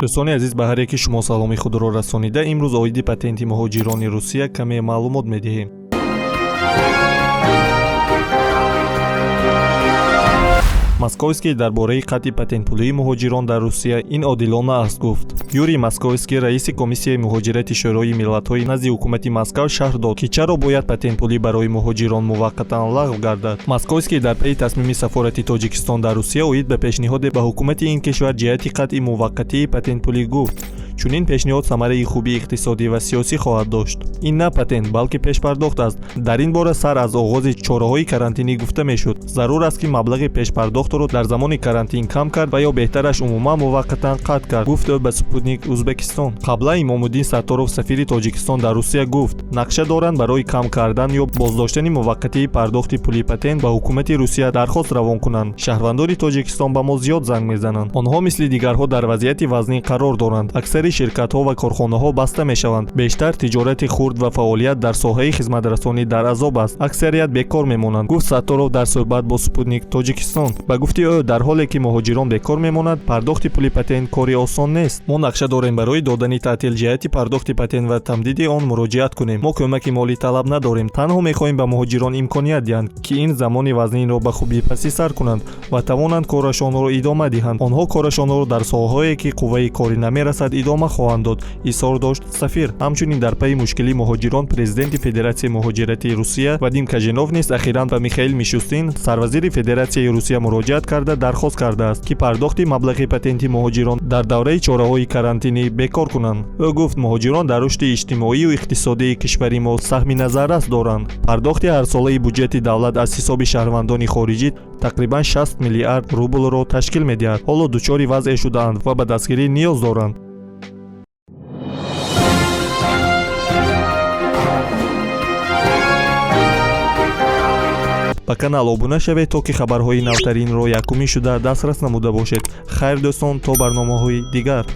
дӯстони азиз, ба ҳар яке шумо саломи худро расонида, имрӯз оиди патенти муҳоҷирони Русия каме маълумот медиҳем. Московский дар бораи қатъи патентпулии муҳоҷирон дар Русия ин одилона аст гуфт. Юрий Московский, раиси комиссияи муҳоҷирати шӯрои миллатҳои назди ҳукумати Москав шарҳ дод, ки чаро бояд патентпулӣ барои муҳоҷирон муваққатан лағв гардад. Московский дар пайи тасмими сафорати Тоҷикистон дар Русия оид ба пешниҳоде ба ҳукумати ин кишвар ҷиҳати қатъи муваққатии патентпулӣ гуфт. Чунин пешниҳод самараи хубии иқтисодӣ ва сиёсӣ хоҳад дошт. Ин на патент, балки пешпардохт аст. Дар ин бора сар аз оғози чораҳои карантинӣ гуфта мешуд. Зарур аст ки маблағи пешпардохтро дар замони карантин кам кард ва ё беҳтараш умуман муваққатан қатъ кард, гуфт ӯ ба Спутник Узбекистон. Қабла Имомуддин Сатторов, сафири Тоҷикистон дар Русия гуфт, нақша доранд барои кам кардан ё боздоштани муваққатии пардохти пули патент ба ҳукумати Русия дархост равон кунанд. Шаҳрвандони Тоҷикистон ба мо зиёд занг мезананд. Онҳо мисли дигарҳо дар вазъияти вазнин қарор доранд. Аксари ширкатҳо ва корхонаҳо баста мешаванд. Бештар тиҷорати хурд ва фаъолият дар соҳаи хизматрасонӣ дар азоб аст. Аксарият бекор мемонанд, гуфт Сатторов дар суҳбат бо Спутник Тоҷикистон. Ба гуфти ӯ, дар ҳоле ки муҳоҷирон бекор мемонанд, пардохти пули патент кори осон нест. Мо нақша дорем барои додани таътил ҷиҳати пардохти патент ва тамдиди он муроҷиат кунем. Мо кӯмаки молӣ талаб надорем, танҳо мехоҳем ба муҳоҷирон имконият диҳанд, ки ин замони вазнинро ба хубӣ паси сар кунанд ва тавонанд корашонро идома диҳанд. Онҳо корашонро дар соҳаҳое ки қувваи корӣ намерасад идома хоҳанд дод, изҳор дошт сафир. Ҳамчунин дар пайи мушкилии муҳоҷирон, президенти Федератсияи муҳоҷирати Русия Вадим Кажинов низ ахиран ба Михаил Мишустин, сарвазири Федератсияи Русия муроҷиат карда дархост кардааст, ки пардохти маблағи патенти муҳоҷирон дар давраи чораҳои карантинӣ бекор кунанд. Ӯ гуфт, муҳоҷирон дар рушди иҷтимоию иқтисодии кишвари мо саҳми назаррас доранд. Пардохти ҳарсолаи буҷети давлат аз ҳисоби шаҳрвандони хориҷӣ тақрибан 60 миллиард рублро ташкил медиҳад. Ҳоло дучори вазъе шудаанд ва ба дастгирӣ ниёз доранд. ба канал обуна шавед, то ки хабарҳои навтаринро якумӣ шуда дастрас намуда бошед. Хайр дӯстон, то барномаҳои дигар.